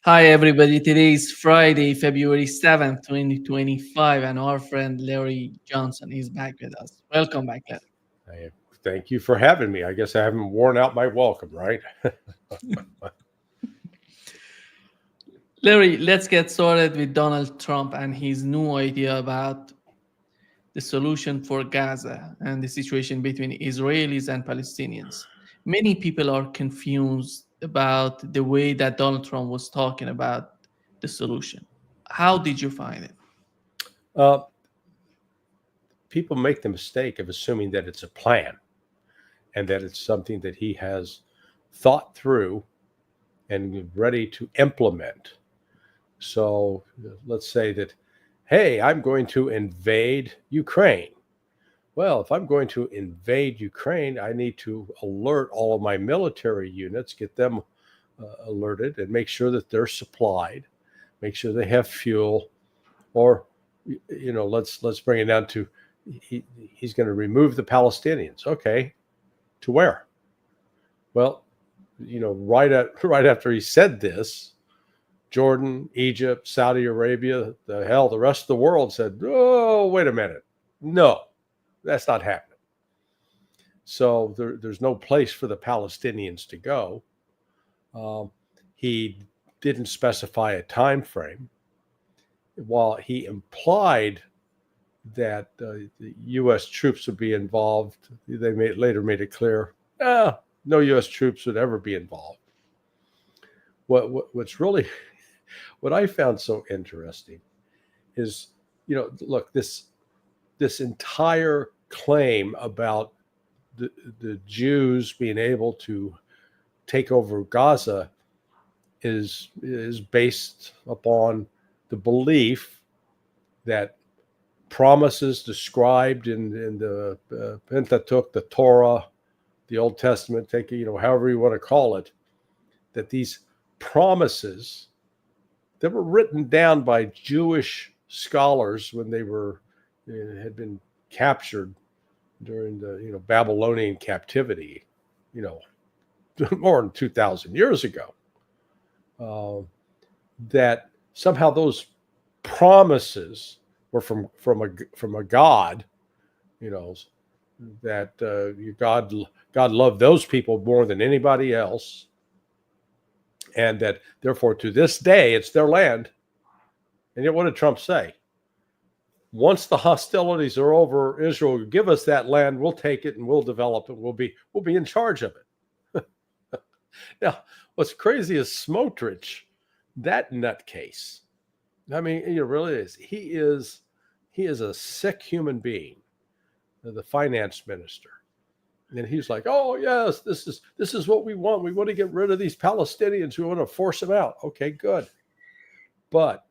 Hi, everybody. Today is Friday, February 7th, 2025, and our friend Larry Johnson is back with us. Welcome back, Larry. I, thank you for having me. I guess I haven't worn out my welcome, right? Larry, let's get started with Donald Trump and his new idea about the solution for Gaza and the situation between Israelis and Palestinians. Many people are confused about the way that Donald Trump was talking about the solution. How did you find it? Uh, People make the mistake of assuming that it's a plan and that it's something that he has thought through and ready to implement. So let's say that, hey, I'm going to invade Ukraine. Well, if I'm going to invade Ukraine, I need to alert all of my military units, get them alerted, and make sure that they're supplied, make sure they have fuel, or let's bring it down to he's going to remove the Palestinians. Okay, to where? Well, right after he said this, Jordan, Egypt, Saudi Arabia, the rest of the world said, "Oh, wait a minute, no, that's not happening." So there's no place for the Palestinians to go. Um, he didn't specify a time frame, while he implied that the U.S. troops would be involved. Later made it clear, no U.S. troops would ever be involved. What's really what I found so interesting is, look, this entire claim about the Jews being able to take over Gaza is based upon the belief that promises described in the Pentateuch, the Torah, the Old Testament, take however you want to call it, that these promises that were written down by Jewish scholars when they had been captured during the Babylonian captivity, you know, more than 2,000 years ago, uh, that somehow those promises were from a God, you know, that God loved those people more than anybody else, and that therefore to this day it's their land. And yet, what did Trump say? Once the hostilities are over, Israel will give us that land. We'll take it and we'll develop it. We'll be in charge of it. Now, what's crazy is Smotrich, that nutcase. I mean, it really is. He is a sick human being, the finance minister. And he's like, "Oh yes, this is what we want. We want to get rid of these Palestinians. We want to force them out." Okay, good. But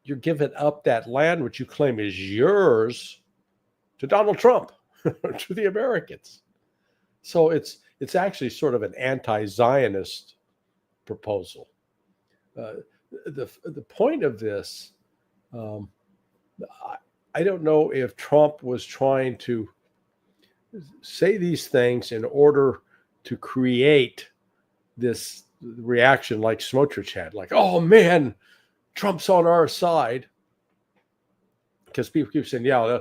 you're giving up that land which you claim is yours to Donald Trump, to the Americans. So it's actually sort of an anti-Zionist proposal. Uh, the point of this, um, I don't know if Trump was trying to say these things in order to create this reaction like Smotrich had, like, "Oh man, Trump's on our side," because people keep saying, "Yeah,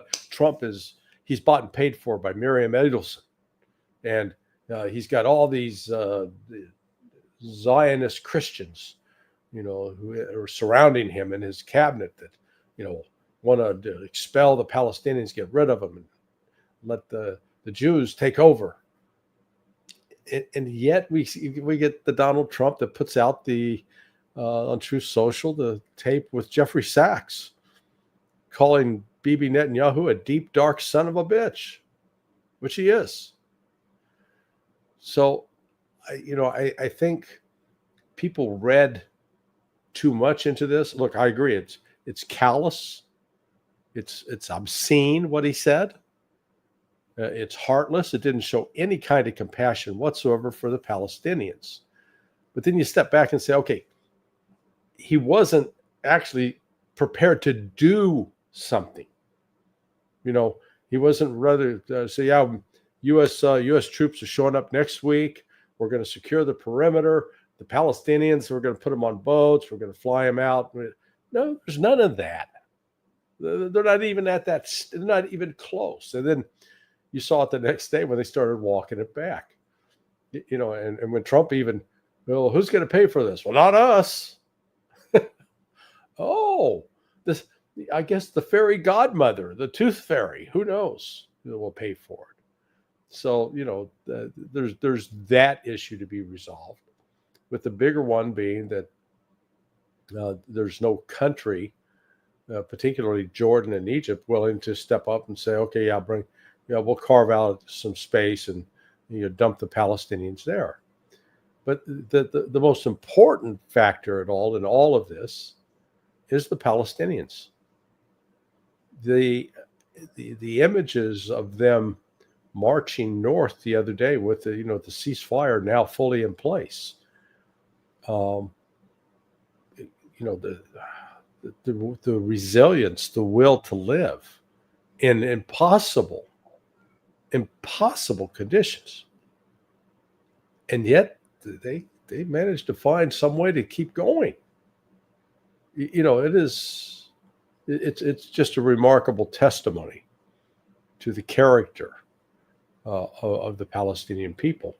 he's bought and paid for by Miriam Edelson, and he's got all these Zionist Christians, who are surrounding him and his cabinet that, want to expel the Palestinians, get rid of them, and let the Jews take over." And yet we get the Donald Trump that puts out the on Truth Social the tape with Jeffrey Sachs calling Bibi Netanyahu a deep, dark son of a bitch, which he is. So, I think people read too much into this. Look, I agree. It's callous. It's obscene what he said. It's heartless. It didn't show any kind of compassion whatsoever for the Palestinians. But then you step back and say, okay, he wasn't actually prepared to do something. He wasn't rather say, "Yeah, U.S. troops are showing up next week. We're going to secure the perimeter. the Palestinians, we're going to put them on boats, we're going to fly them out. No, there's none of that. They're not even at that. They're not even close. And then you saw it the next day when they started walking it back. And when Trump even, well, who's going to pay for this? Well, not us. Oh, this, I guess the fairy godmother, the tooth fairy, who knows, will pay for it. So, there's that issue to be resolved, with the bigger one being that there's no country, particularly Jordan and Egypt, willing to step up and say, okay, we'll carve out some space and dump the Palestinians there. But the most important factor in all of this is the Palestinians. The images of them marching north the other day with the ceasefire now fully in place. The resilience, the will to live in impossible conditions, and yet they managed to find some way to keep going. It's just a remarkable testimony to the character of the Palestinian people.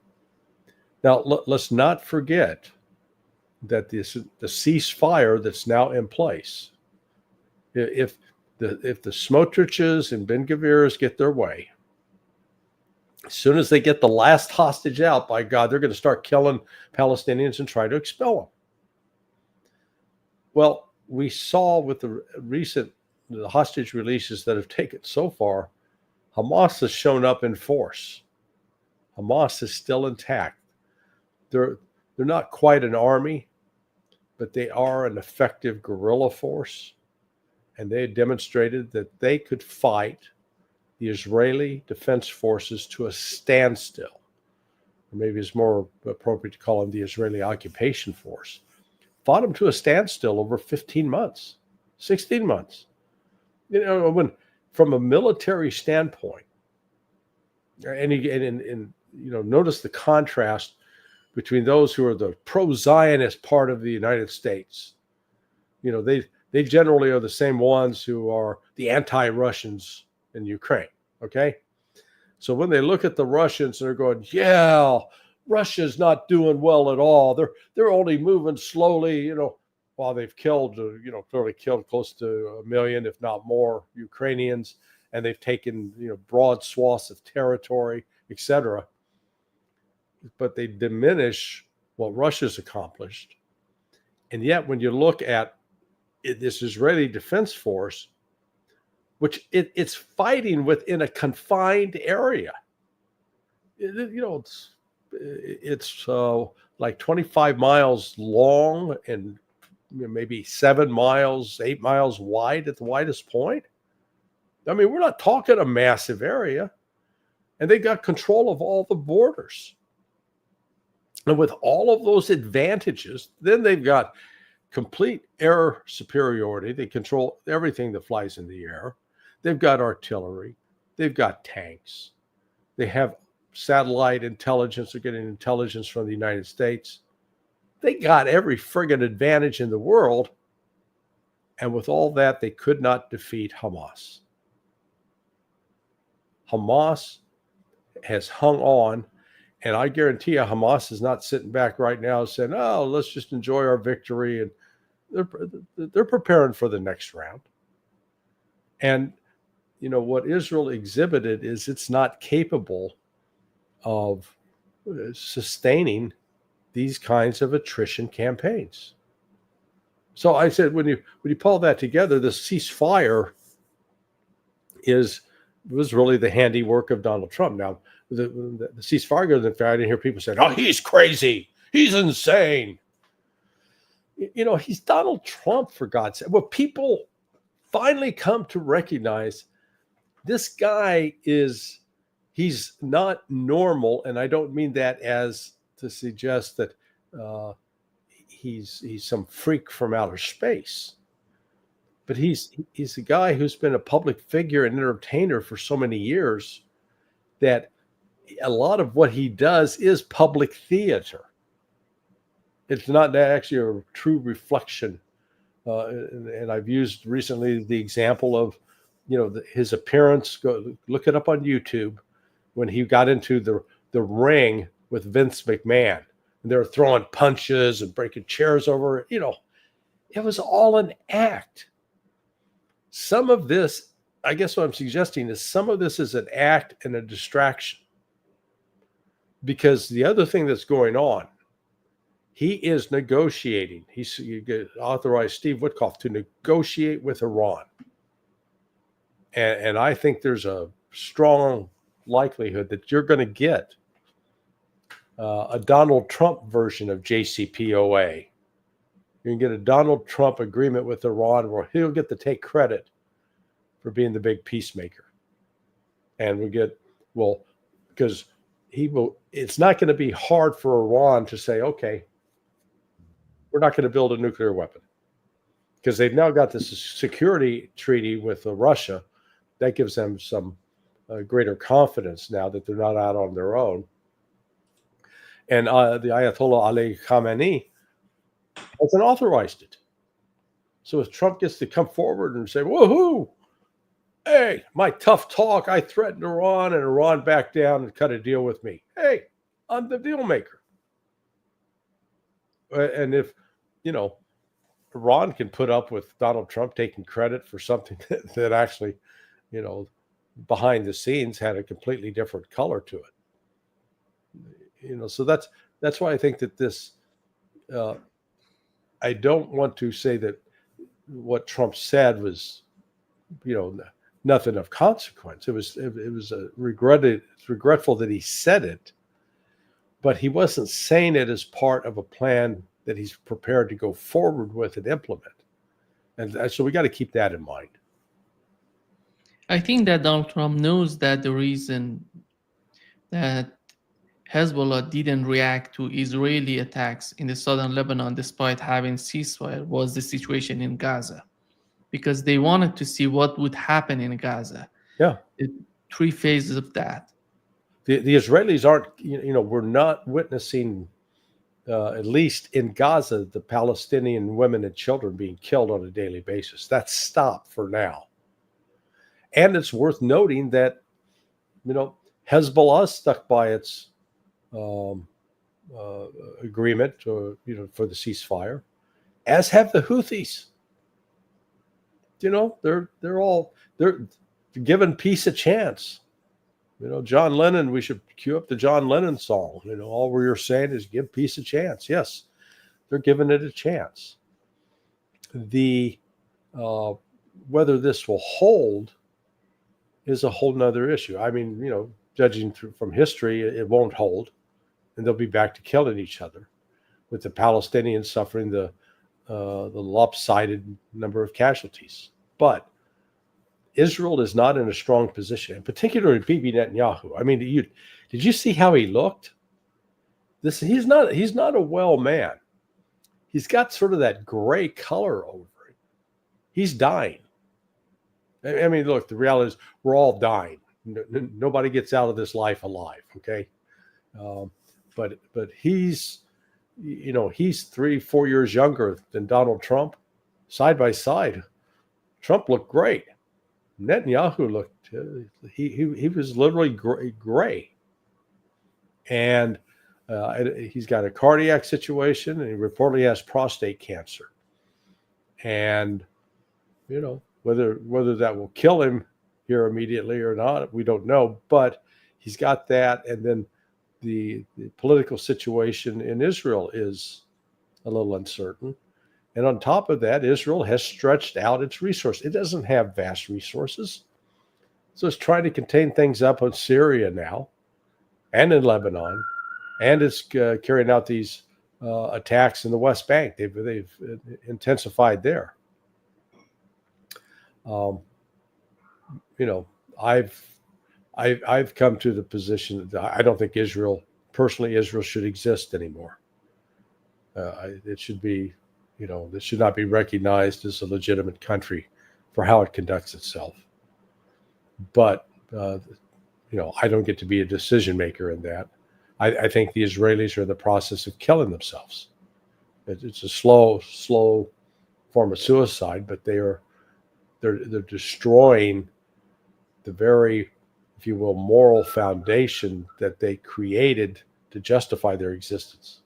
Now, let's not forget that the ceasefire that's now in place, if the Smotriches and Ben Gvirs get their way, as soon as they get the last hostage out, by God, they're going to start killing Palestinians and try to expel them. Well, we saw with the recent hostage releases that have taken so far, Hamas has shown up in force. Hamas is still intact. They're not quite an army, but they are an effective guerrilla force, and they demonstrated that they could fight the Israeli Defense Forces to a standstill. Or maybe it's more appropriate to call them the Israeli Occupation Force. Fought them to a standstill over 15 months, 16 months. From a military standpoint, and notice the contrast between those who are the pro-Zionist part of the United States. They generally are the same ones who are the anti-Russians in Ukraine, okay? So when they look at the Russians, they're going, yeah, Russia's not doing well at all. They're only moving slowly, while they've killed, clearly killed close to 1 million, if not more, Ukrainians, and they've taken, broad swaths of territory, etc. But they diminish what Russia's accomplished. And yet, when you look at this Israeli Defense Force, which it's fighting within a confined area, it's like 25 miles long and maybe 7 miles, 8 miles wide at the widest point. I mean, we're not talking a massive area, and they got control of all the borders. And with all of those advantages, then they've got complete air superiority. They control everything that flies in the air. They've got artillery. They've got tanks. They have satellite intelligence. They're getting intelligence from the United States. They got every friggin' advantage in the world. And with all that, they could not defeat Hamas. Hamas has hung on. And I guarantee you, Hamas is not sitting back right now saying, oh, let's just enjoy our victory. And they're preparing for the next round. And, what Israel exhibited is it's not capable of sustaining these kinds of attrition campaigns. So I said, when you pull that together, the ceasefire was really the handiwork of Donald Trump. Now, the ceasefire goes in fact, I didn't hear people saying, oh, he's crazy. He's insane. He's Donald Trump, for God's sake. Well, people finally come to recognize this guy he's not normal. And I don't mean that as to suggest that he's some freak from outer space. But he's a guy who's been a public figure and entertainer for so many years that a lot of what he does is public theater. It's not actually a true reflection. And I've used recently the example of, his appearance. Go look it up on YouTube when he got into the ring with Vince McMahon, and they were throwing punches and breaking chairs over. It was all an act. Some of this, I guess what I'm suggesting is some of this is an act and a distraction. Because the other thing that's going on, he is negotiating. He's authorized Steve Witkoff to negotiate with Iran. And I think there's a strong likelihood that you're going to get a Donald Trump version of JCPOA. You can get a Donald Trump agreement with Iran where he'll get to take credit for being the big peacemaker. And because it's not going to be hard for Iran to say, okay, we're not going to build a nuclear weapon, because they've now got this security treaty with Russia that gives them some greater confidence now that they're not out on their own. And the Ayatollah Ali Khamenei hasn't authorized it. So if Trump gets to come forward and say, woohoo, hey, my tough talk, I threatened Iran and Iran backed down and cut a deal with me. Hey, I'm the deal maker. And if, Iran can put up with Donald Trump taking credit for something that actually, behind the scenes had a completely different color to it. So that's why I think that this, I don't want to say that what Trump said was, nothing of consequence. It was it's regretful that he said it, but he wasn't saying it as part of a plan that he's prepared to go forward with and implement. And so we got to keep that in mind. I think that Donald Trump knows that the reason that Hezbollah didn't react to Israeli attacks in the southern Lebanon despite having ceasefire was the situation in Gaza, because they wanted to see what would happen in Gaza. Yeah. The 3 phases of that. The Israelis aren't, we're not witnessing, at least in Gaza, the Palestinian women and children being killed on a daily basis. That's stopped for now. And it's worth noting that, Hezbollah stuck by its agreement, for the ceasefire, as have the Houthis. They're giving peace a chance. John Lennon, we should cue up the John Lennon song. All we're saying is give peace a chance. Yes, they're giving it a chance. Whether this will hold is a whole nother issue. I mean, judging from history, it won't hold, and they'll be back to killing each other, with the Palestinians suffering the lopsided number of casualties. But Israel is not in a strong position, and particularly Bibi Netanyahu. I mean, did you see how he looked? He's not a well man. He's got sort of that gray color over it. He's dying. I mean, look, the reality is we're all dying. Nobody gets out of this life alive. Okay. But he's 3-4 years younger than Donald Trump. Side by side, Trump looked great. Netanyahu looked, he was literally gray. And he's got a cardiac situation, and he reportedly has prostate cancer. And, whether that will kill him here immediately or not, we don't know. But he's got that. And then the political situation in Israel is a little uncertain. And on top of that, Israel has stretched out its resources. It doesn't have vast resources. So it's trying to contain things up in Syria now and in Lebanon. And it's carrying out these attacks in the West Bank. They've intensified there. I've come to the position that I don't think Israel should exist anymore. It should be, this should not be recognized as a legitimate country for how it conducts itself. But, I don't get to be a decision maker in that. I think the Israelis are in the process of killing themselves. It's a slow form of suicide, but they're destroying the very, if you will, moral foundation that they created to justify their existence.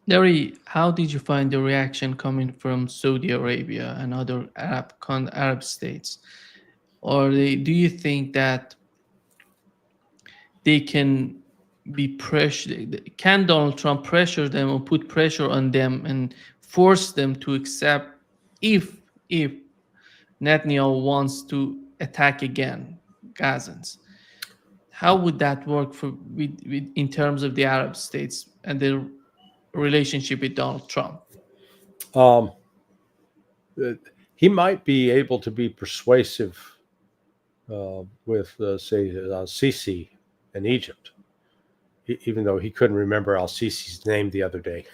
Larry, how did you find the reaction coming from Saudi Arabia and other Arab states? Or do you think that they can be pressured? Can Donald Trump pressure them or put pressure on them and force them to accept if Netanyahu wants to attack again Gazans? How would that work with in terms of the Arab states and their relationship with Donald Trump? Um, he might be able to be persuasive with, say, Sisi in Egypt, even though he couldn't remember Al Sisi's name the other day.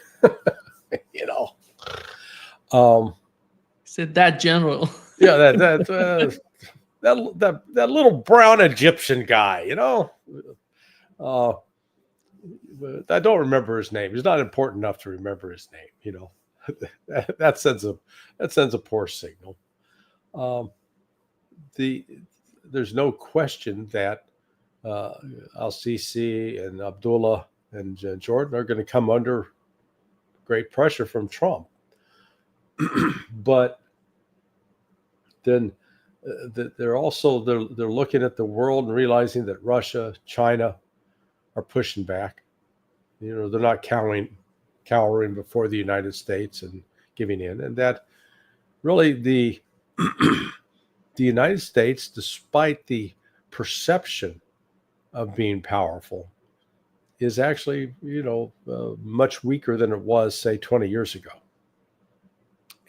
you know, um, Said that general. yeah, that little brown Egyptian guy. Uh, I don't remember his name. He's not important enough to remember his name. that sends a poor signal. There's no question that Al Sisi and Abdullah and Jordan are going to come under great pressure from Trump. But then they're looking at the world and realizing that Russia, China are pushing back. They're not cowering before the United States and giving in, and that really the United States, despite the perception of being powerful, is actually much weaker than it was, say, 20 years ago.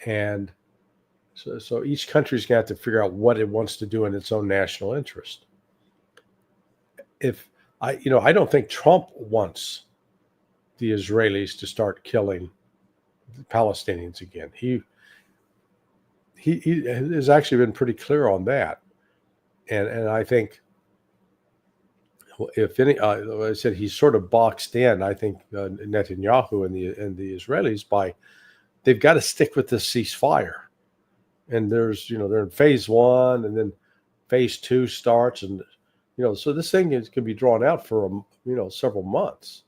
And so each country's going to have to figure out what it wants to do in its own national interest. I don't think Trump wants the Israelis to start killing the Palestinians again. He has actually been pretty clear on that, and I think, if any, I said he's sort of boxed in. I think Netanyahu and the Israelis by they've got to stick with this ceasefire, and they're in phase one, and then phase two starts, and so this thing can be drawn out for several months.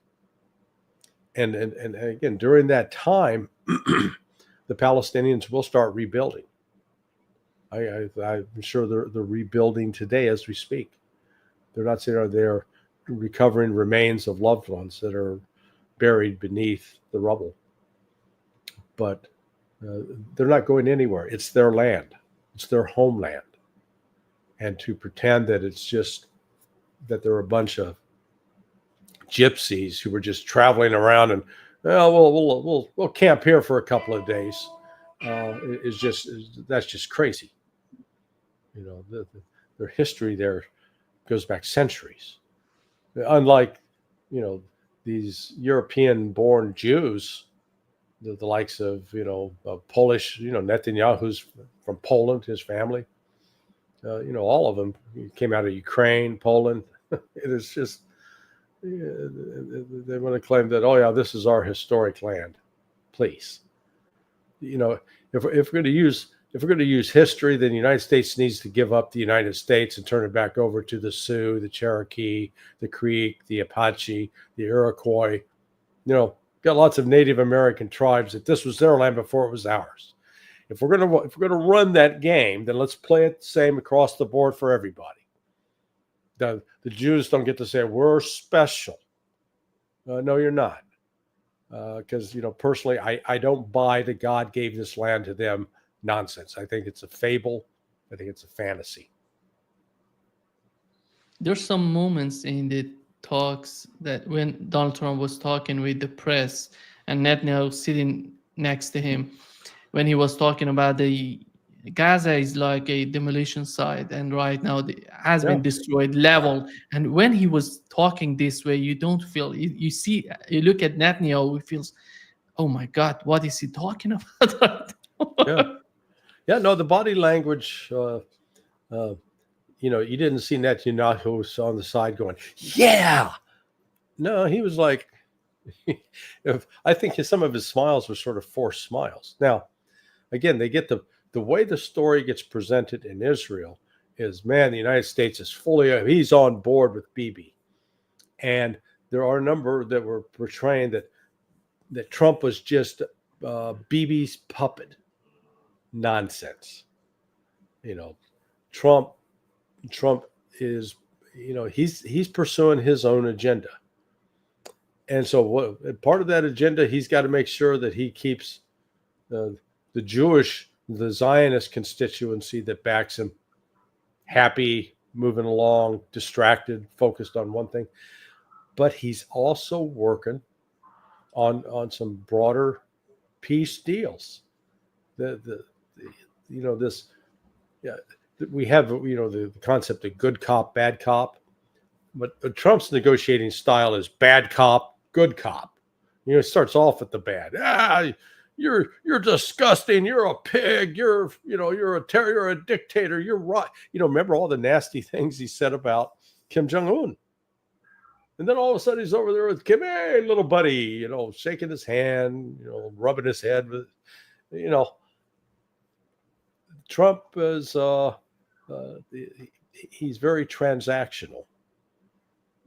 And again, during that time, the Palestinians will start rebuilding. I'm sure they're rebuilding today as we speak. They're not sitting there recovering remains of loved ones that are buried beneath the rubble. But they're not going anywhere. It's their land. It's their homeland. And to pretend that it's just that they're a bunch of gypsies who were just traveling around and we'll camp here for a couple of days that's just crazy. Their history there goes back centuries. Unlike these European-born Jews, the likes of Polish, Netanyahu's from Poland, his family, all of them came out of Ukraine, Poland. It is just. They want to claim that, oh yeah, this is our historic land. Please, if we're going to use history, then the United States needs to give up the United States and turn it back over to the Sioux, the Cherokee, the Creek, the Apache, the Iroquois. Got lots of Native American tribes that this was their land before it was ours. If we're gonna run that game, then let's play it the same across the board for everybody. The Jews don't get to say we're special. No, you're not. Because personally, I don't buy that God gave this land to them nonsense. I think it's a fable. I think it's a fantasy. There's some moments in the talks that when Donald Trump was talking with the press and Netanyahu sitting next to him, when he was talking about the Gaza is like a demolition site, and right now it has been destroyed, level. And when he was talking this way, you don't feel. You see, you look at Netanyahu, he feels, oh my God, what is he talking about? No, the body language. You didn't see Netanyahu on the side going, yeah. No, he was like, I think some of his smiles were sort of forced smiles. Now, again, they get the way the story gets presented in Israel is, man, the United States is he's on board with Bibi. And there are a number that were portraying that Trump was just Bibi's puppet. Nonsense. You know, Trump is, he's pursuing his own agenda. And so part of that agenda, he's got to make sure that he keeps the Zionist constituency that backs him happy, moving along, distracted, focused on one thing. But he's also working on some broader peace deals. We have the concept of good cop, bad cop, but Trump's negotiating style is bad cop, good cop. It starts off with the bad. You're disgusting. You're a pig. You're a terror. You're a dictator. You're right. Remember all the nasty things he said about Kim Jong-un. And then all of a sudden he's over there with Kim, hey, little buddy, shaking his hand, rubbing his head with, Trump is, he's very transactional.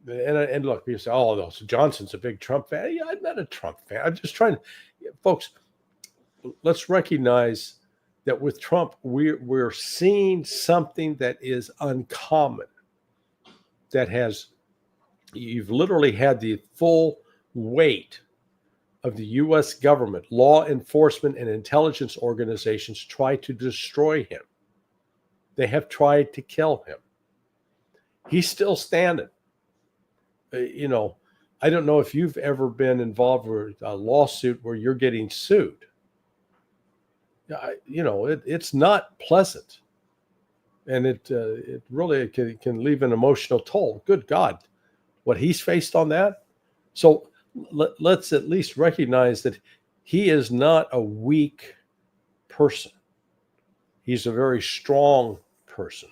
And look, people say, oh, no, so Johnson's a big Trump fan. Yeah, I'm not a Trump fan. I'm just trying to, folks, let's recognize that with Trump, we're seeing something that is uncommon, you've literally had the full weight of the U.S. government, law enforcement, and intelligence organizations try to destroy him. They have tried to kill him. He's still standing. I don't know if you've ever been involved with a lawsuit where you're getting sued. It's not pleasant. And it really can leave an emotional toll. Good God, what he's faced on that. So let's at least recognize that he is not a weak person. He's a very strong person.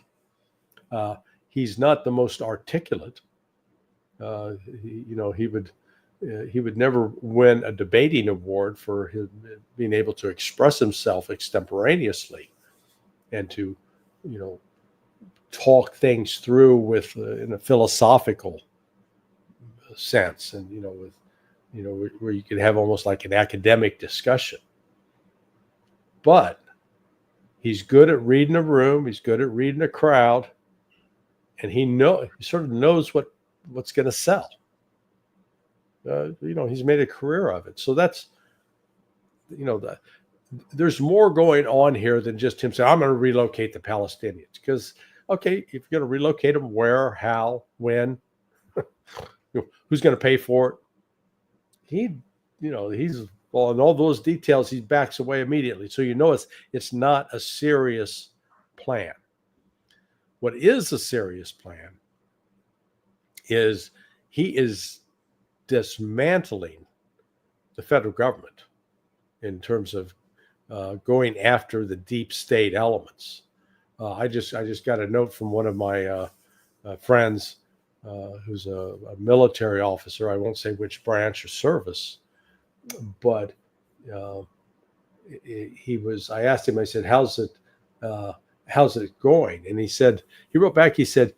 He's not the most articulate. He would never win a debating award for his being able to express himself extemporaneously and to, talk things through with in a philosophical sense, and where you could have almost like an academic discussion. But he's good at reading a room. He's good at reading a crowd, and he sort of knows what's going to sell. He's made a career of it. So that's, there's more going on here than just him saying, I'm going to relocate the Palestinians. Because, okay, if you're going to relocate them, where, how, when, who's going to pay for it? He's well, in all those details, he backs away immediately. So it's not a serious plan. What is a serious plan is he is dismantling the federal government in terms of going after the deep state elements. I just got a note from one of my friends who's a military officer. I won't say which branch or service, but I asked him, I said, how's it going? And he wrote back, he said,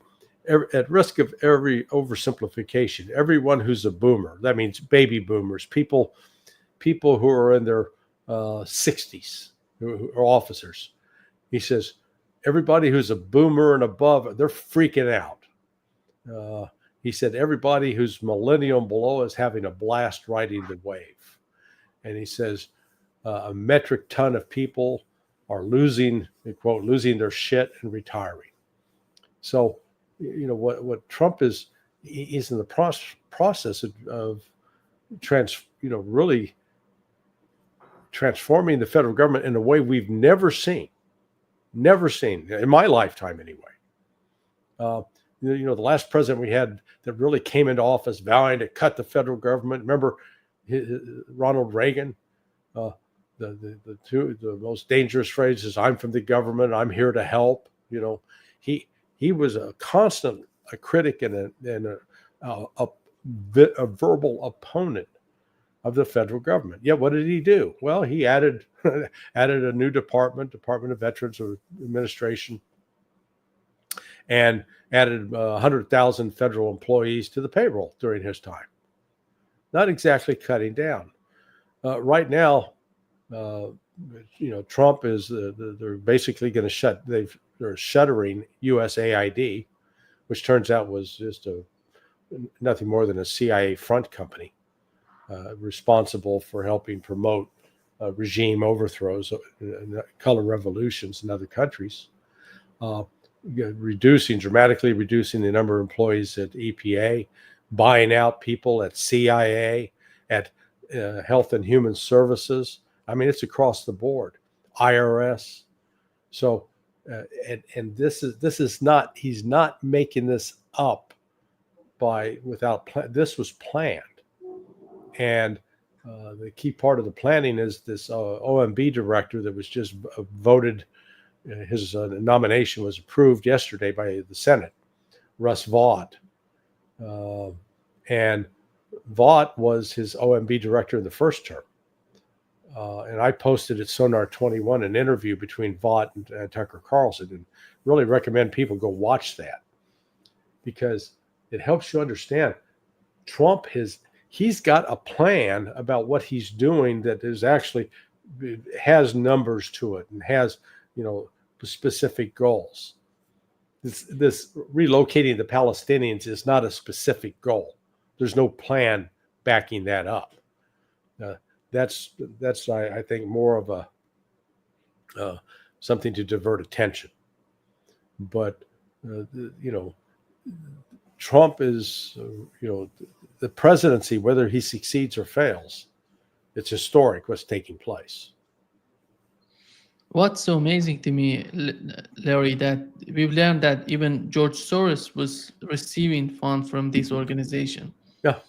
at risk of every oversimplification, everyone who's a boomer, that means baby boomers, people who are in their 60s, who are officers. He says, everybody who's a boomer and above, they're freaking out. He said, everybody who's millennium below is having a blast riding the wave. And he says, a metric ton of people are losing their shit and retiring. So, what Trump is, he's in the process of really transforming the federal government in a way we've never seen in my lifetime anyway. The last president we had that really came into office vowing to cut the federal government. Remember Ronald Reagan? The most dangerous phrases, I'm from the government, I'm here to help. He was a critic and a verbal opponent of the federal government. Yet what did he do? Well, he added added a new Department of Veterans Administration, and added 100,000 federal employees to the payroll during his time. Not exactly cutting down. Right now, Trump is they're basically going to they're shuttering USAID, which turns out was just nothing more than a CIA front company responsible for helping promote regime overthrows, color revolutions in other countries. Dramatically reducing the number of employees at EPA, buying out people at CIA, at Health and Human Services. I mean, it's across the board. IRS. So, and this is not. He's not making this up this was planned, and the key part of the planning is this OMB director that was just voted. His nomination was approved yesterday by the Senate, Russ Vought. And Vought was his OMB director in the first term. And I posted at Sonar 21 an interview between Vought and Tucker Carlson, and really recommend people go watch that, because it helps you understand Trump he's got a plan about what he's doing that is actually has numbers to it and has specific goals. This relocating the Palestinians is not a specific goal. There's no plan backing that up. That's I think more of a something to divert attention. But Trump is the presidency, whether he succeeds or fails, it's historic what's taking place. What's so amazing to me, Larry, that we've learned that even George Soros was receiving funds from this organization. Yeah.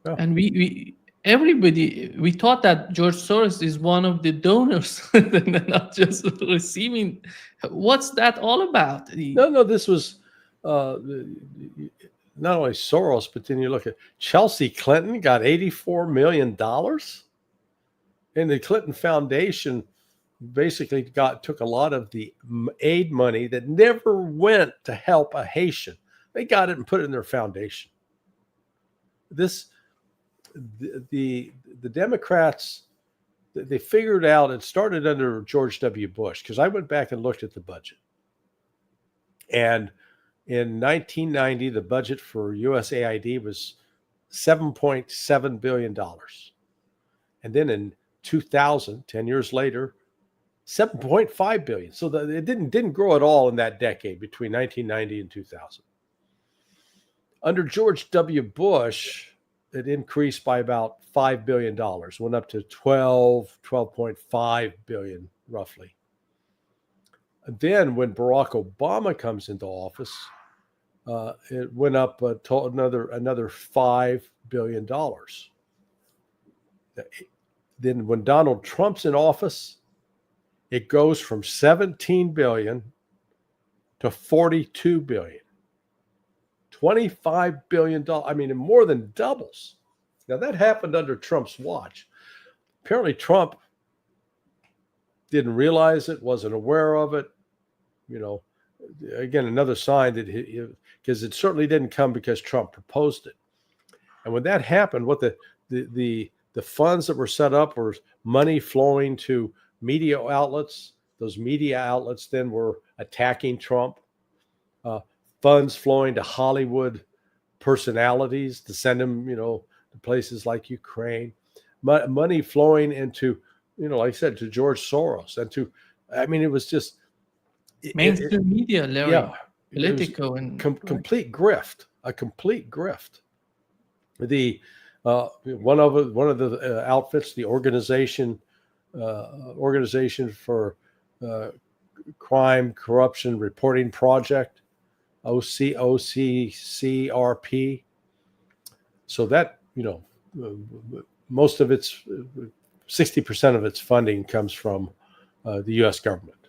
And we thought that George Soros is one of the donors, not just receiving. What's that all about? No, this was not only Soros, but then you look at Chelsea Clinton got $84 million, and the Clinton Foundation basically took a lot of the aid money that never went to help a Haitian. They got it and put it in their foundation. The Democrats, they figured out, it started under George W. Bush, because I went back and looked at the budget. And in 1990, the budget for USAID was $7.7 billion. And then in 2000, 10 years later, $7.5 billion. So it didn't grow at all in that decade between 1990 and 2000. Under George W. Bush, it increased by about $5 billion, went up to 12.5 billion roughly. And then when Barack Obama comes into office, it went up to another $5 billion. Then when Donald Trump's in office, it goes from 17 billion to 42 billion. $25 billion. I mean, it more than doubles. Now, that happened under Trump's watch. Apparently, Trump didn't realize it, wasn't aware of it. Again, another sign that because it certainly didn't come because Trump proposed it. And when that happened, what the funds that were set up were money flowing to media outlets. Those media outlets then were attacking Trump. Funds flowing to Hollywood personalities to send them, to places like Ukraine. Money flowing into, like I said, to George Soros and it was just mainstream media, Larry. Yeah, Politico and complete grift, a complete grift. The one of the outfits, the organization for Crime Corruption Reporting Project, OCCRP. So that most of 60% of its funding comes from the U.S. government,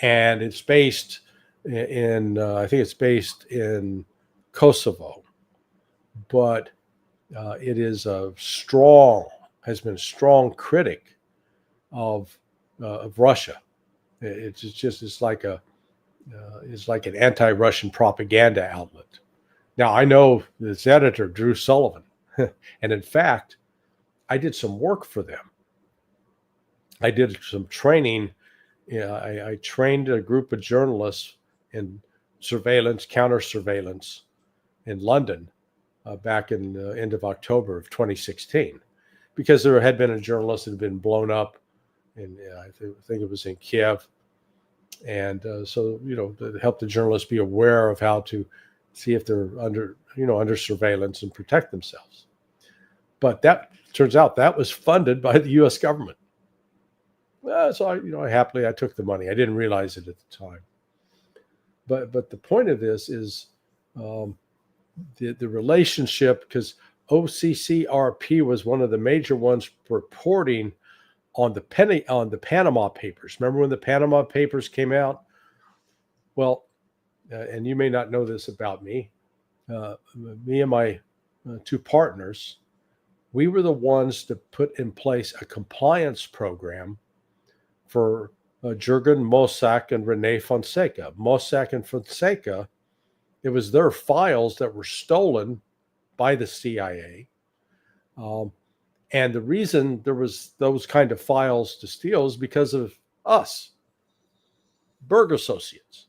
and it's based in I think it's based in Kosovo, but it is a strong has been a strong critic of Russia. It's like an anti-Russian propaganda outlet. Now I know this editor, Drew Sullivan, and in fact, I did some work for them. I did some training. I trained a group of journalists in surveillance, counter surveillance in London back in the end of October of 2016, because there had been a journalist that had been blown up, and I think it was in Kiev. And so, to help the journalists be aware of how to see if they're under surveillance and protect themselves. But that turns out that was funded by the U.S. government. So I took the money. I didn't realize it at the time. But the point of this is the relationship, because OCCRP was one of the major ones reporting on the Panama Papers. Remember when the Panama Papers came out? Well, and you may not know this about me. Me and my two partners, we were the ones to put in place a compliance program for Jurgen Mossack and Rene Fonseca. Mossack and Fonseca, it was their files that were stolen by the CIA. And the reason there was those kind of files to steal is because of us, Berg Associates.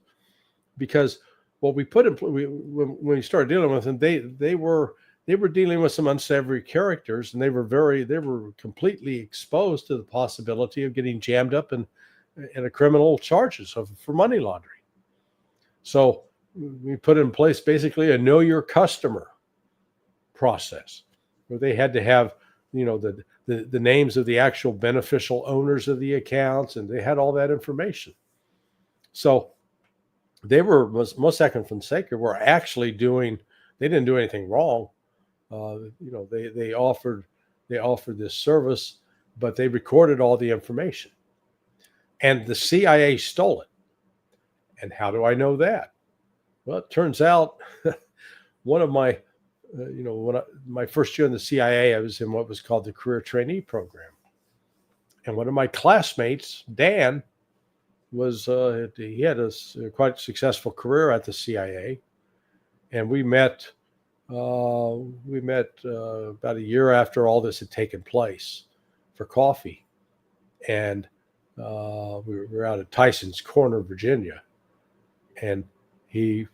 Because what we put in when we started dealing with them, they were dealing with some unsavory characters, and they were completely exposed to the possibility of getting jammed up in a criminal charges for money laundering. So we put in place basically a know your customer process, where they had to have the names of the actual beneficial owners of the accounts, and they had all that information. So they were, Mossack and Fonseca were actually they didn't do anything wrong. They offered this service, but they recorded all the information, and the CIA stole it. And how do I know that? Well, it turns out one of my my first year in the CIA, I was in what was called the career trainee program. And one of my classmates, Dan, he had a quite successful career at the CIA. And we met about a year after all this had taken place for coffee. And we were out at Tyson's Corner, Virginia. And he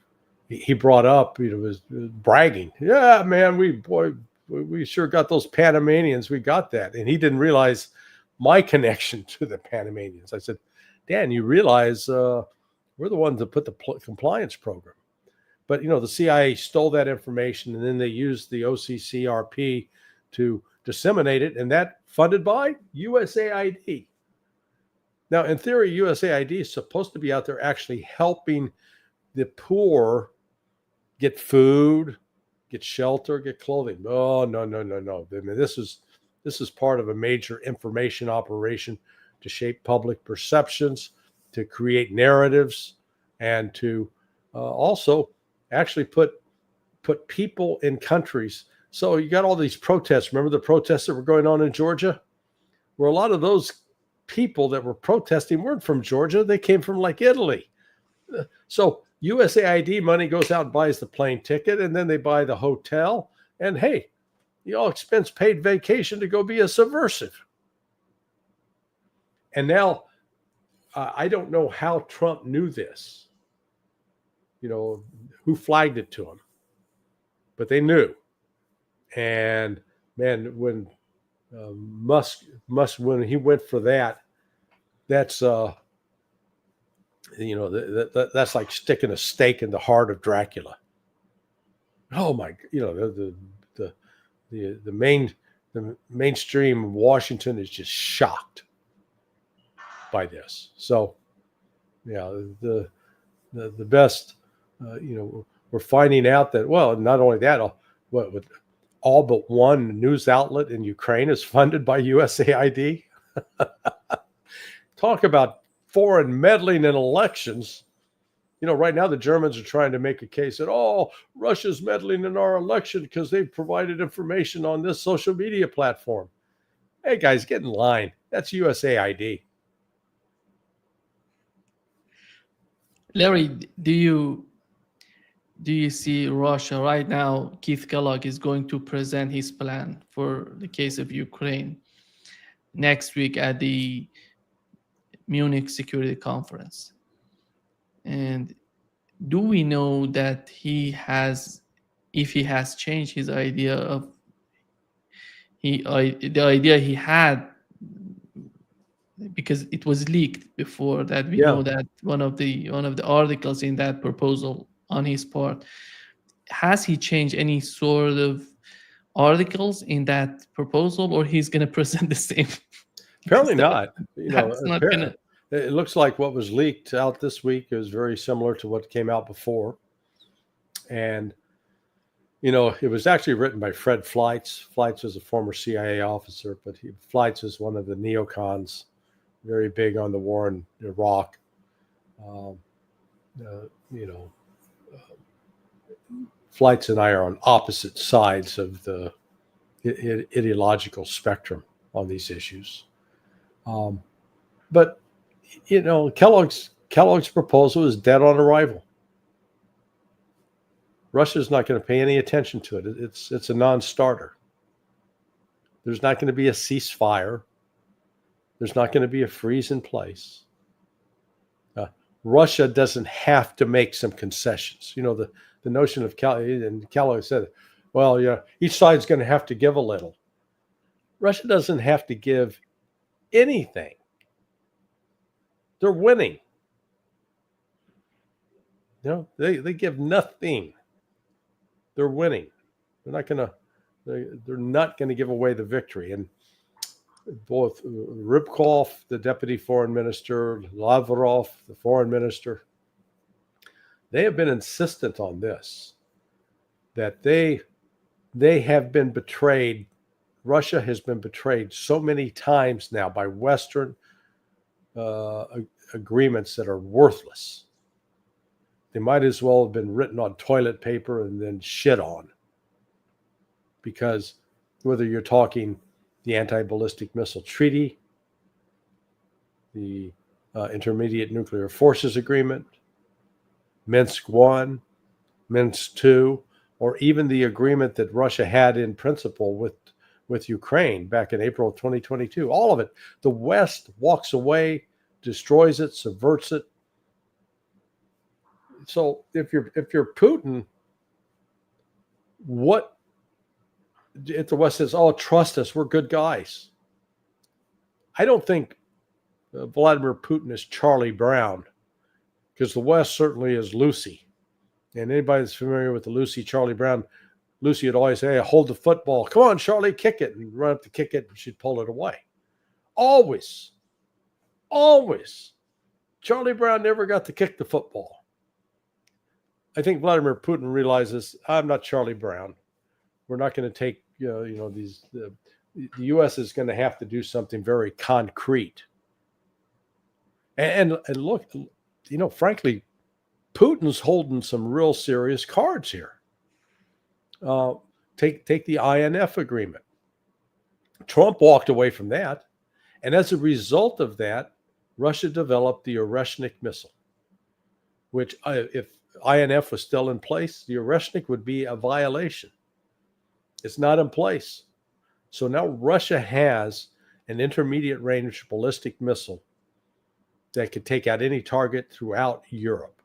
brought up, was bragging. Yeah, man, we sure got those Panamanians. We got that. And he didn't realize my connection to the Panamanians. I said, Dan, you realize we're the ones that put the compliance program. But, the CIA stole that information, and then they used the OCCRP to disseminate it, and that funded by USAID. Now, in theory, USAID is supposed to be out there actually helping the poor get food, get shelter, get clothing. Oh, no. I mean, this is part of a major information operation to shape public perceptions, to create narratives, and to also actually put people in countries. So you got all these protests. Remember the protests that were going on in Georgia? Where a lot of those people that were protesting weren't from Georgia. They came from like Italy. So USAID money goes out and buys the plane ticket, and then they buy the hotel. And hey, you all expense paid vacation to go be a subversive. And now I don't know how Trump knew this. Who flagged it to him, but they knew. And man, when Musk when he went for that, that's that's like sticking a stake in the heart of Dracula. Oh my, the mainstream Washington is just shocked by this. So, the best, we're finding out that, well, not only that, all but one news outlet in Ukraine is funded by USAID. Talk about foreign meddling in elections. Right now the Germans are trying to make a case that, Russia's meddling in our election because they've provided information on this social media platform. Hey, guys, get in line. That's USAID. Larry, do you see Russia right now? Keith Kellogg is going to present his plan for the case of Ukraine next week at the Munich Security Conference. And do we know that if he has changed his idea of the idea he had, because it was leaked before that, we Yeah. know that one of the articles in that proposal on his part, has he changed any sort of articles in that proposal, or he's going to present the same? Because Apparently not. that's not going to. It looks like what was leaked out this week is very similar to what came out before. And, it was actually written by Fred Fleitz. Fleitz was a former CIA officer, but Fleitz is one of the neocons, very big on the war in Iraq. Um, you know, Fleitz and I are on opposite sides of the ideological spectrum on these issues. But Kellogg's proposal is dead on arrival. Russia's not going to pay any attention to it. It's a non-starter. There's not going to be a ceasefire. There's not going to be a freeze in place. Russia doesn't have to make some concessions. The notion of Kellogg said, well, each side's going to have to give a little. Russia doesn't have to give anything. They're winning. They give nothing. They're winning. They're not going to give away the victory. And both Rybkov, the deputy foreign minister, Lavrov, the foreign minister, they have been insistent on this, that they have been betrayed. Russia has been betrayed so many times now by Western agreements that are worthless. They might as well have been written on toilet paper and then shit on. Because whether you're talking the Anti-Ballistic Missile Treaty, the Intermediate Nuclear Forces Agreement, Minsk I, Minsk II, or even the agreement that Russia had in principle with Ukraine back in April of 2022, all of it, the West walks away, destroys it, subverts it. So if you're Putin, if the West says, "Oh, trust us, we're good guys," I don't think Vladimir Putin is Charlie Brown, because the West certainly is Lucy. And anybody that's familiar with the Lucy, Charlie Brown, Lucy would always say, "Hey, hold the football. Come on, Charlie, kick it," and run up to kick it, and she'd pull it away. Always. Charlie Brown never got to kick the football. I think Vladimir Putin realizes, I'm not Charlie Brown. We're not going to take, the U.S. is going to have to do something very concrete. And look, frankly, Putin's holding some real serious cards here. Take the INF agreement. Trump walked away from that. And as a result of that, Russia developed the Oreshnik missile, which if INF was still in place, the Oreshnik would be a violation. It's not in place. So now Russia has an intermediate range ballistic missile that could take out any target throughout Europe,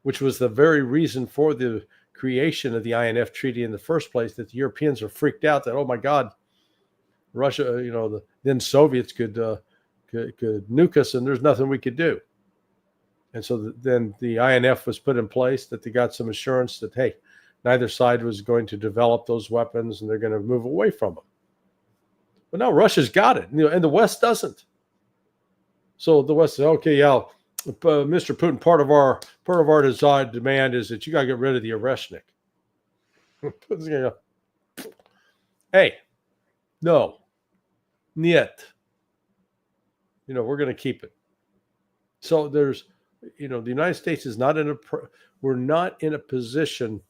which was the very reason for the creation of the INF treaty in the first place, that the Europeans are freaked out that, oh my God, Russia, the then Soviets could nuke us and there's nothing we could do. And so then the INF was put in place, that they got some assurance that, hey, neither side was going to develop those weapons and they're going to move away from them. But now Russia's got it, and the West doesn't. So the West says, okay, yeah, Mr. Putin, part of our desired demand is that you got to get rid of the Oreshnik. Putin's going to go, hey, no, niet. We're going to keep it. So there's, the United States is not we're not in a position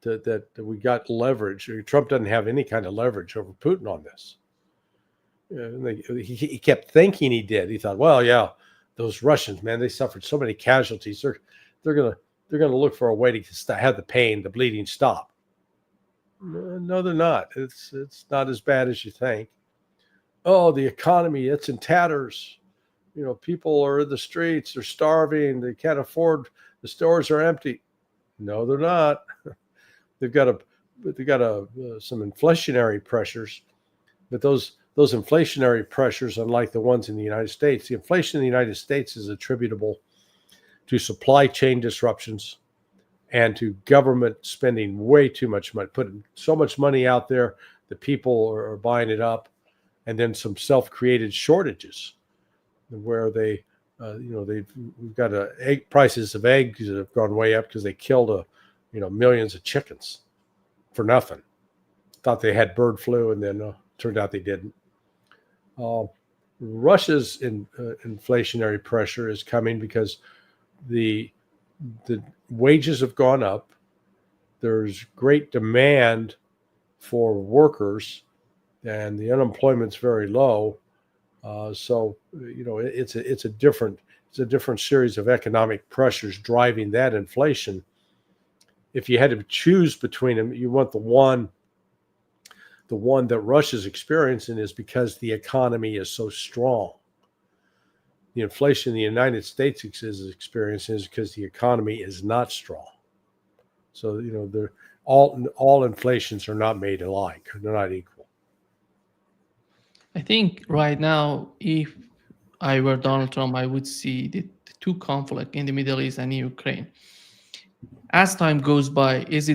that we got leverage. Trump doesn't have any kind of leverage over Putin on this. He kept thinking he did. He thought, well, yeah, those Russians, man, they suffered so many casualties. They're gonna look for a way to have the pain, the bleeding stop. No, they're not. It's not as bad as you think. Oh, the economy, it's in tatters. People are in the streets. They're starving. They can't afford. The stores are empty. No, they're not. They've got some inflationary pressures, but those inflationary pressures, unlike the ones in the United States, the inflation in the United States is attributable to supply chain disruptions and to government spending way too much money, putting so much money out there that people are buying it up, and then some self-created shortages where we've got egg prices of eggs that have gone way up because they killed millions of chickens for nothing. Thought they had bird flu, and then turned out they didn't. Russia's inflationary pressure is coming because the wages have gone up. There's great demand for workers, and the unemployment's very low. So it's a different series of economic pressures driving that inflation. If you had to choose between them, you want the one that Russia's experiencing is because the economy is so strong. The inflation the United States is experiencing is because the economy is not strong. So they're all inflations are not made alike; they're not equal. I think right now, if I were Donald Trump, I would see the two conflict in the Middle East and Ukraine. As time goes by, is the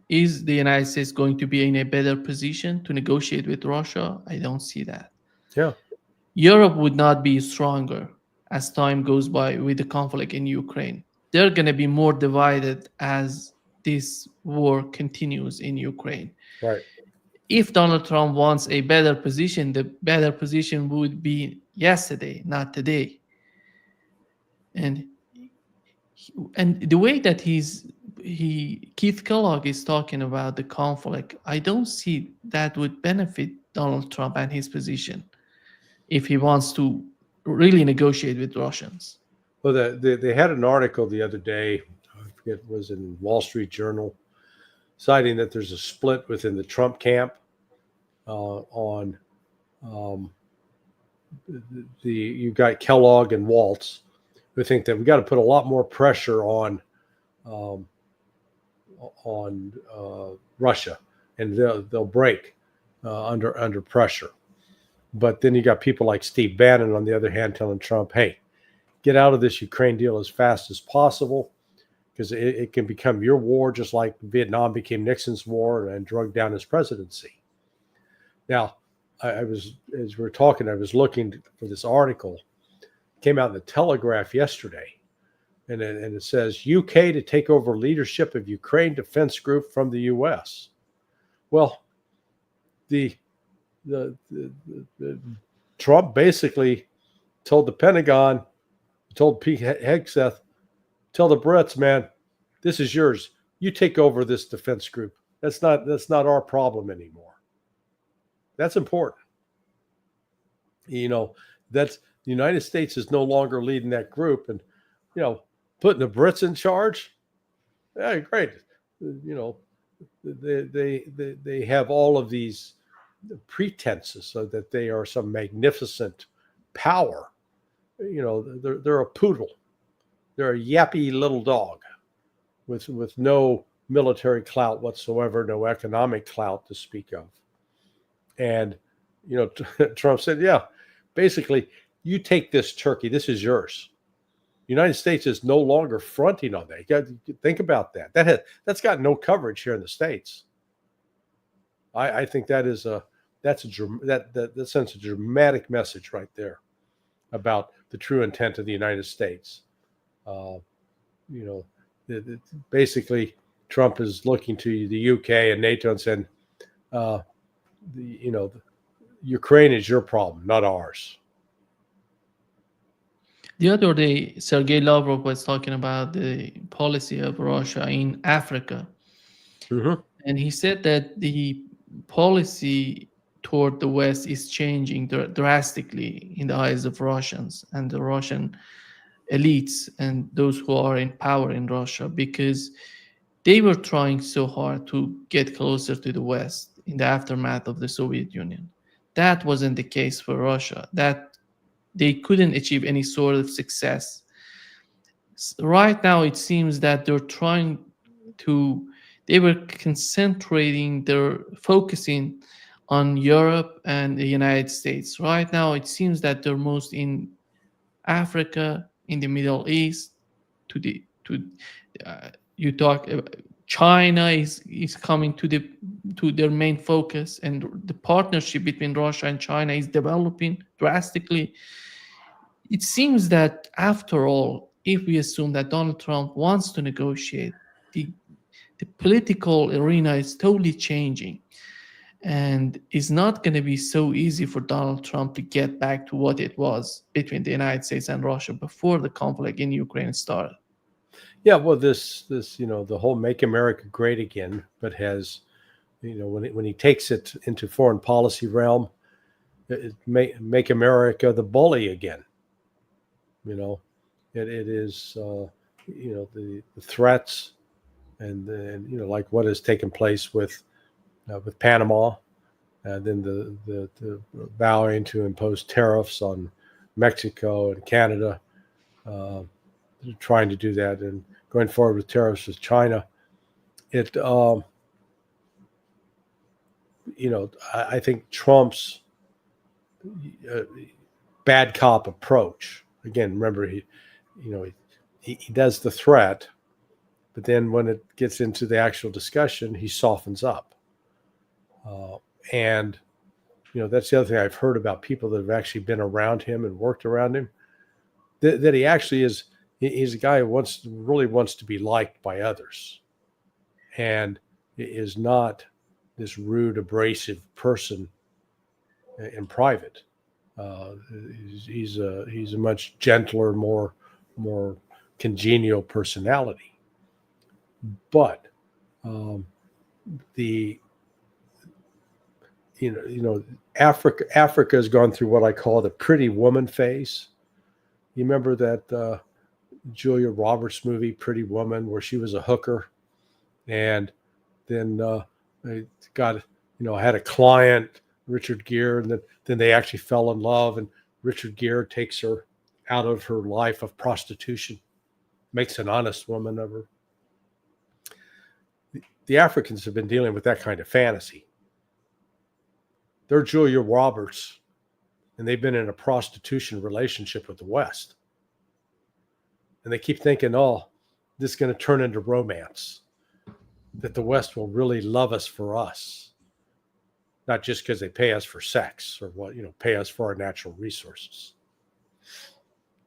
United States going to be in a better position to negotiate with Russia? I don't see that. Yeah. Europe would not be stronger as time goes by with the conflict in Ukraine. They're going to be more divided as this war continues in Ukraine. Right. If Donald Trump wants a better position, the better position would be yesterday, not today. And the way that Keith Kellogg is talking about the conflict, I don't see that would benefit Donald Trump and his position if he wants to really negotiate with Russians. Well, they had an article the other day, I forget, it was in Wall Street Journal, citing that there's a split within the Trump camp on you've got Kellogg and Waltz, who think that we got to put a lot more pressure on Russia, and they'll break under pressure. But then you got people like Steve Bannon, on the other hand, telling Trump, hey, get out of this Ukraine deal as fast as possible, because it can become your war, just like Vietnam became Nixon's war and drug down his presidency. Now, as we were talking, I was looking for this article. It came out in the Telegraph yesterday, and it says, UK to take over leadership of Ukraine defense group from the US. Well, the Trump basically told the Pentagon, told Pete Hegseth, tell the Brits, man, this is yours. You take over this defense group. That's not our problem anymore. That's important. That's the United States is no longer leading that group, and putting the Brits in charge. Yeah, great. They have all of these pretenses so that they are some magnificent power. They're a poodle. They're a yappy little dog with no military clout whatsoever, no economic clout to speak of. And Trump said, yeah, basically, you take this Turkey, this is yours. The United States is no longer fronting on that. You got to think about that. That's got no coverage here in the States. I think that sends a dramatic message right there about the true intent of the United States. Basically, Trump is looking to the UK and NATO and saying, Ukraine is your problem, not ours. The other day, Sergei Lavrov was talking about the policy of Russia in Africa. Mm-hmm. And he said that the policy toward the West is changing drastically in the eyes of Russians and the Russian elites and those who are in power in Russia, because they were trying so hard to get closer to the West in the aftermath of the Soviet Union. That wasn't the case for Russia. That they couldn't achieve any sort of success. Right now, it seems that they're trying to, they were concentrating, they're focusing on Europe and the United States. Right now, it seems that they're most in Africa, in the Middle East, you talk China is coming to their main focus, and the partnership between Russia and China is developing drastically. It seems that after all, if we assume that Donald Trump wants to negotiate, the the political arena is totally changing, and it's not going to be so easy for Donald Trump to get back to what it was between the United States and Russia before the conflict in Ukraine started. Yeah, well, this the whole "Make America Great Again," but has when he takes it into foreign policy realm, make America the bully again. You know, it is the threats and like what has taken place with Panama, and then the vowing to impose tariffs on Mexico and Canada, trying to do that, and going forward with tariffs with China. It I think Trump's bad cop approach. Again, remember he does the threat, but then when it gets into the actual discussion, he softens up. And that's the other thing I've heard about people that have actually been around him and worked around him. That he actually is. He's a guy who really wants to be liked by others, and is not this rude, abrasive person in private. He's a much gentler, more congenial personality. But the Africa has gone through what I call the pretty woman phase. You remember that Julia Roberts movie, Pretty Woman, where she was a hooker, and then had a client, Richard Gere, and then they actually fell in love, and Richard Gere takes her out of her life of prostitution, makes an honest woman of her. The Africans have been dealing with that kind of fantasy. They're Julia Roberts, and they've been in a prostitution relationship with the West. And they keep thinking, oh, this is going to turn into romance, that the West will really love us for us, not just because they pay us for sex or pay us for our natural resources.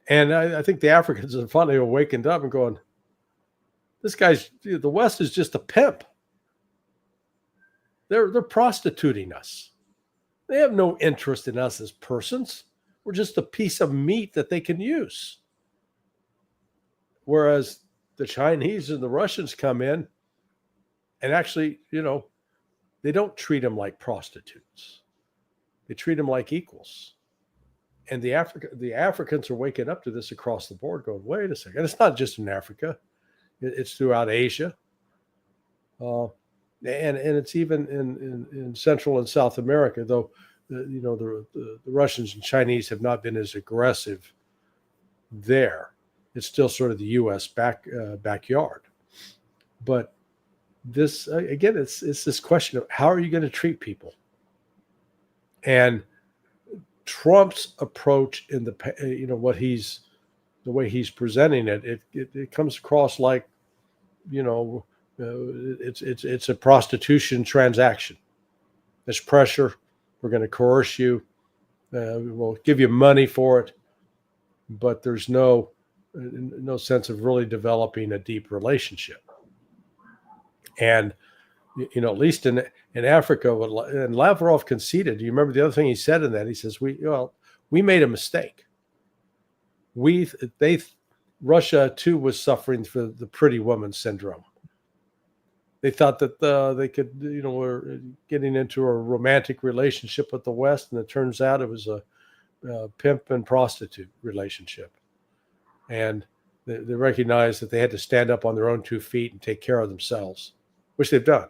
And I think the Africans have finally awakened up and going, the West is just a pimp. They're prostituting us. They have no interest in us as persons. We're just a piece of meat that they can use. Whereas the Chinese and the Russians come in and actually, they don't treat them like prostitutes. They treat them like equals. And the Africans are waking up to this across the board, going, wait a second. And it's not just in Africa. It's throughout Asia. And it's even in Central and South America, though the Russians and Chinese have not been as aggressive there. It's still sort of the U.S. backyard. But this again, it's this question of how are you going to treat people? And Trump's approach in the way he's presenting it comes across like it's a prostitution transaction. There's pressure. We're going to coerce you. We'll give you money for it, but there's no sense of really developing a deep relationship. And at least in Africa, and Lavrov conceded. Do you remember the other thing he said in that? He says, "We made a mistake. Russia too was suffering for the pretty woman syndrome. They thought that they could, were getting into a romantic relationship with the West, and it turns out it was a pimp and prostitute relationship. And they recognized that they had to stand up on their own 2 feet and take care of themselves, which they've done.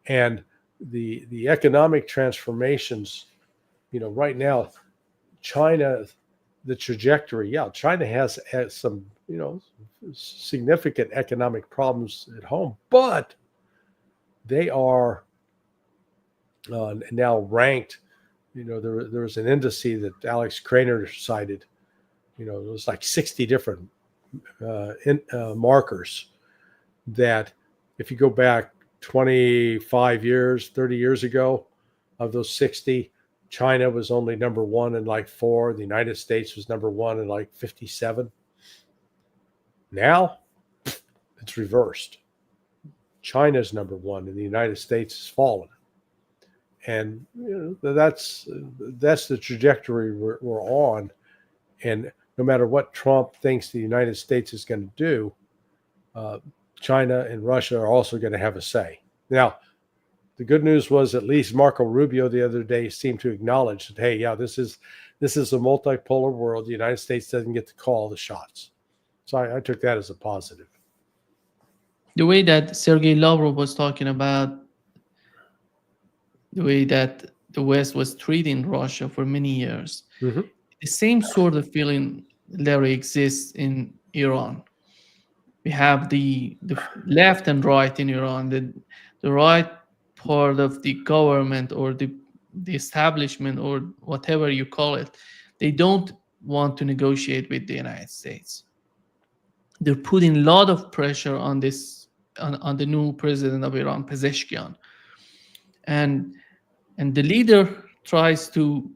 And the economic transformations, right now, China, the trajectory, China has some, significant economic problems at home, but they are now ranked. There was an indice that Alex Craner cited. It was like 60 different markers that if you go back 25 years, 30 years ago, of those 60, China was only number one in like 4. The United States was number one in like 57. Now it's reversed. China's number one and the United States has fallen. And that's the trajectory we're on. And no matter what Trump thinks the United States is going to do, China and Russia are also going to have a say. Now, the good news was at least Marco Rubio the other day seemed to acknowledge that, hey, this is a multipolar world. The United States doesn't get to call the shots. So I took that as a positive. The way that Sergei Lavrov was talking about the way that the West was treating Russia for many years, Mm-hmm. the same sort of feeling, Larry, exists in Iran. We have the left and right in Iran. The right part of the government or the establishment or whatever you call it, they don't want to negotiate with the United States. They're putting a lot of pressure on the new president of Iran, Pezeshkian, and the leader tries to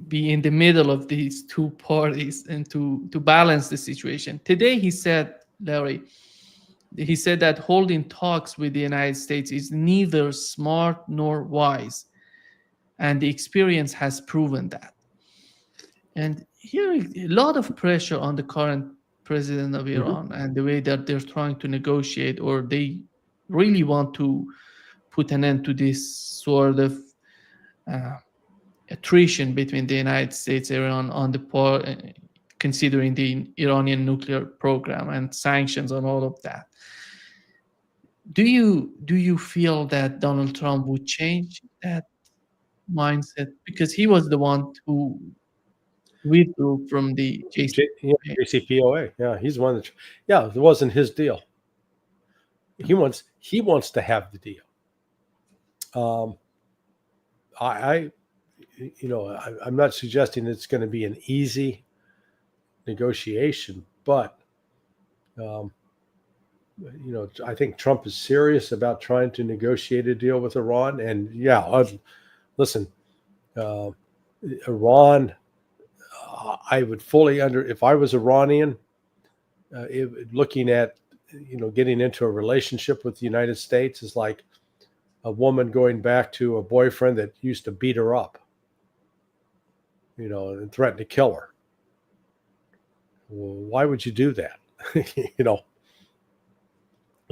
be in the middle of these two parties and to balance the situation. Today he said, Larry, he said that holding talks with the United States is neither smart nor wise, and the experience has proven that. And here a lot of pressure on the current president of Iran and the way that they're trying to negotiate, or they really want to put an end to this sort of attrition between the United States and Iran on the part, considering the Iranian nuclear program and sanctions and all of that. Do you feel that Donald Trump would change that mindset, because he was the one who withdrew from the JCPOA? JCPOA. Yeah, he's one that. Yeah, it wasn't his deal. He wants to have the deal. I'm not suggesting it's going to be an easy negotiation, but I think Trump is serious about trying to negotiate a deal with Iran. And listen, Iran, I would fully if I was Iranian, looking at, getting into a relationship with the United States is like a woman going back to a boyfriend that used to beat her up, and threaten to kill her. Well, why would you do that?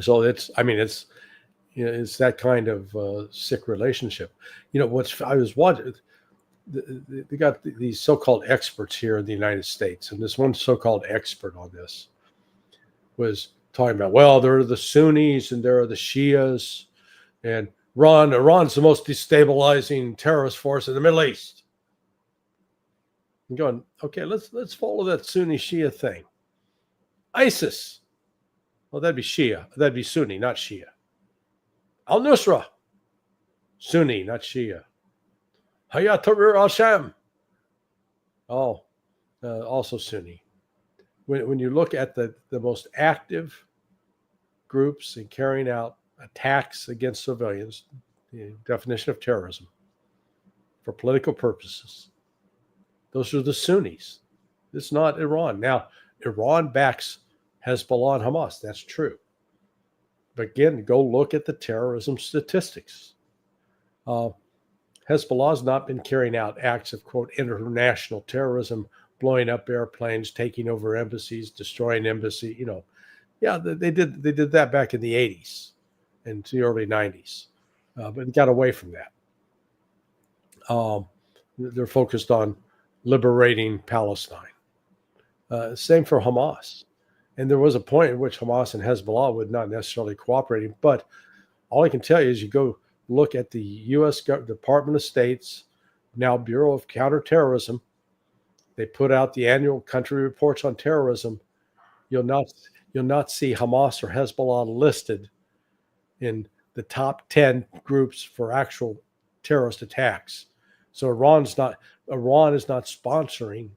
So it's that kind of sick relationship. I was watching. They got these so-called experts here in the United States, and this one so-called expert on this was talking about, well, there are the Sunnis and there are the Shias, and Iran's the most destabilizing terrorist force in the Middle East. I'm going, okay, let's follow that Sunni Shia thing. ISIS. Well, that'd be Shia. That'd be Sunni, not Shia. Al-Nusra. Sunni, not Shia. Hayat Tahrir al-Sham. Also Sunni. When you look at the most active groups in carrying out attacks against civilians, the definition of terrorism, for political purposes, those are the Sunnis. It's not Iran. Now, Iran backs Hezbollah and Hamas. That's true. But again, go look at the terrorism statistics. Hezbollah has not been carrying out acts of, quote, international terrorism, blowing up airplanes, taking over embassies, destroying embassy. Yeah, they did that back in the 80s and the early 90s, but got away from that. They're focused on liberating Palestine. Same for Hamas. And there was a point at which Hamas and Hezbollah would not necessarily cooperate. But all I can tell you is you go look at the U.S. Department of State's now Bureau of Counterterrorism. They put out the annual country reports on terrorism. You'll not see Hamas or Hezbollah listed in the top 10 groups for actual terrorist attacks. So Iran is not sponsoring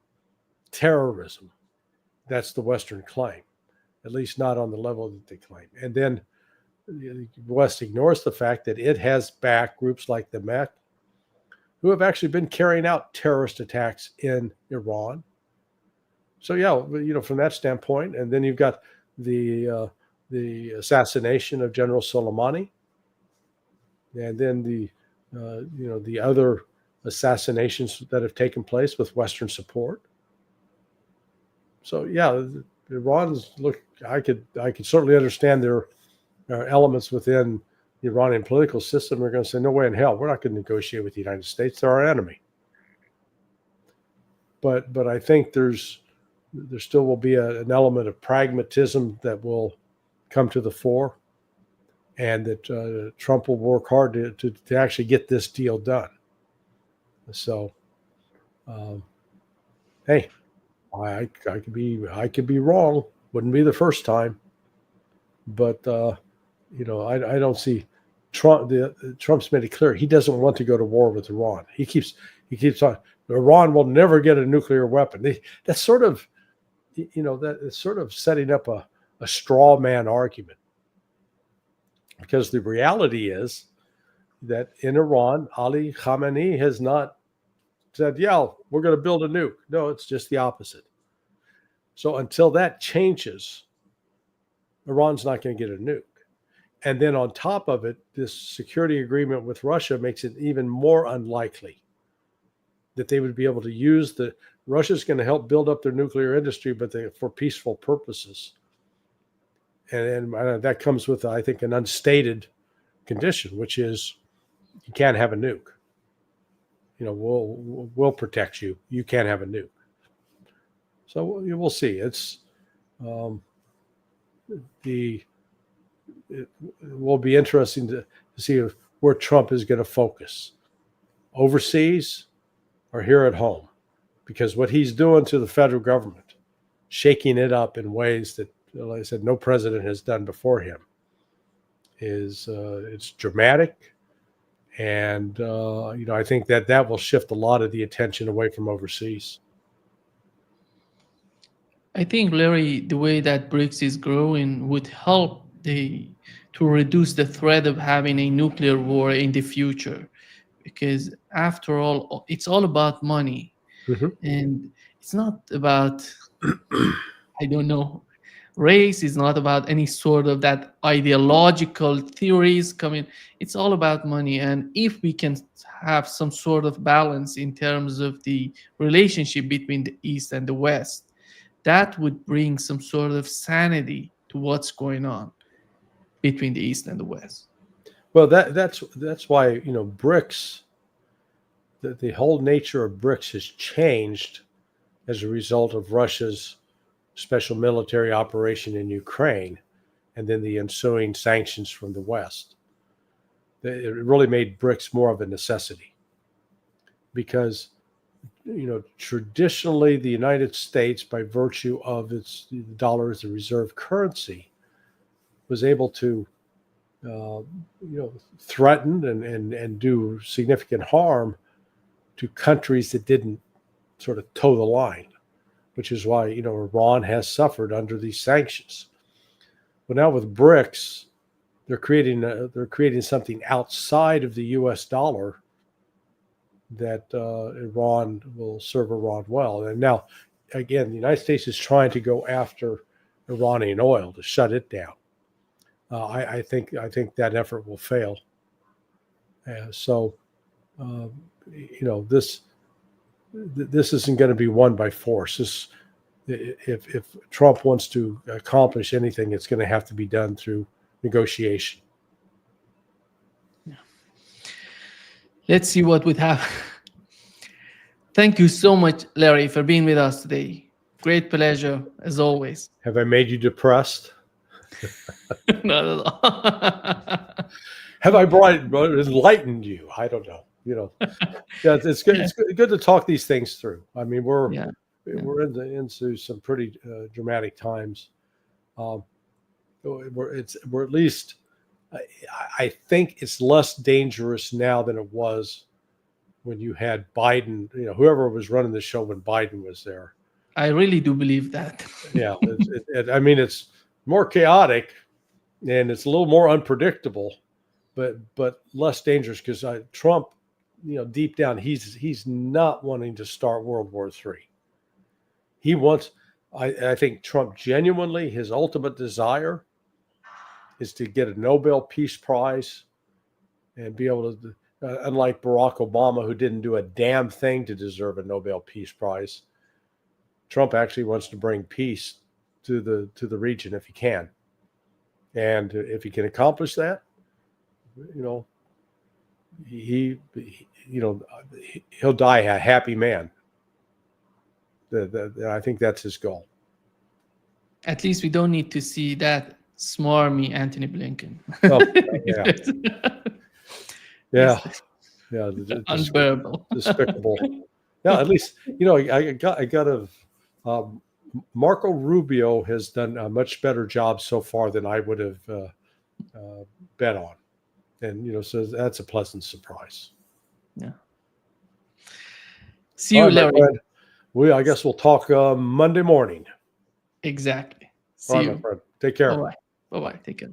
terrorism. That's the Western claim, at least not on the level that they claim. And then the West ignores the fact that it has backed groups like the MEC, who have actually been carrying out terrorist attacks in Iran. So yeah, from that standpoint, and then you've got the assassination of General Soleimani, and then the other assassinations that have taken place with Western support. So yeah, Iran's I could certainly understand there are elements within the Iranian political system. They're going to say, no way in hell, we're not going to negotiate with the United States. They're our enemy. But I think there still will be an element of pragmatism that will come to the fore, and that Trump will work hard to actually get this deal done. So, hey, I could be wrong. Wouldn't be the first time, but I don't see Trump. Trump's made it clear he doesn't want to go to war with Iran. He keeps on. Iran will never get a nuclear weapon. That's sort of, that is sort of setting up a straw man argument, because the reality is that in Iran, Ali Khamenei has not said, yeah, we're going to build a nuke. No, it's just the opposite. So until that changes, Iran's not going to get a nuke. And then on top of it, this security agreement with Russia makes it even more unlikely that they would be able to use Russia's going to help build up their nuclear industry, but for peaceful purposes. And that comes with, I think, an unstated condition, which is you can't have a nuke. We'll protect you. You can't have a nuke. So we'll see. It will be interesting to see where Trump is going to focus, overseas or here at home, because what he's doing to the federal government, shaking it up in ways that, like I said, no president has done before him, it's dramatic. And, I think that will shift a lot of the attention away from overseas. I think, Larry, the way that BRICS is growing would help to reduce the threat of having a nuclear war in the future, because after all, it's all about money. Mm-hmm. And it's not about, I don't know, race is not about any sort of that ideological theories coming. It's all about money. And if we can have some sort of balance in terms of the relationship between the East and the West, that would bring some sort of sanity to what's going on between the East and the West. Well, that's why, BRICS, the whole nature of BRICS has changed as a result of Russia's special military operation in Ukraine, and then the ensuing sanctions from the West. It really made BRICS more of a necessity, because traditionally the United States, by virtue of its dollar as a reserve currency, was able to threaten and do significant harm to countries that didn't sort of toe the line, which is why Iran has suffered under these sanctions. But now with BRICS, they're creating something outside of the U.S. dollar that Iran will serve Iran well. And now, again, the United States is trying to go after Iranian oil to shut it down. I think that effort will fail. So, this isn't going to be won by force. If Trump wants to accomplish anything, it's going to have to be done through negotiation. Let's see what would happen. Thank you so much, Larry, for being with us today. Great pleasure, as always. Have I made you depressed? Not at all. Have I enlightened you? I don't know. Yeah, it's good. Yeah. It's good to talk these things through. I mean, we're Yeah. into some pretty dramatic times. We're at least. I think it's less dangerous now than it was when you had Biden. Whoever was running the show when Biden was there. I really do believe that. Yeah, I mean, it's more chaotic and it's a little more unpredictable, but less dangerous because Trump, deep down, he's not wanting to start World War III. He wants. I think Trump genuinely, his ultimate desire is to get a Nobel Peace Prize and be able to, unlike Barack Obama, who didn't do a damn thing to deserve a Nobel Peace Prize. Trump actually wants to bring peace to the region if he can, and if he can accomplish that, he'll die a happy man. I think that's his goal. At least we don't need to see that smarmy Anthony Blinken. Oh, yeah. Unbearable. Despicable. Yeah, at least I got a. Marco Rubio has done a much better job so far than I would have bet on, and so that's a pleasant surprise. Yeah. See you, Larry. I guess we'll talk Monday morning. Exactly. See All right, you. my friend. Take care. Bye-bye. Bye-bye. Take care.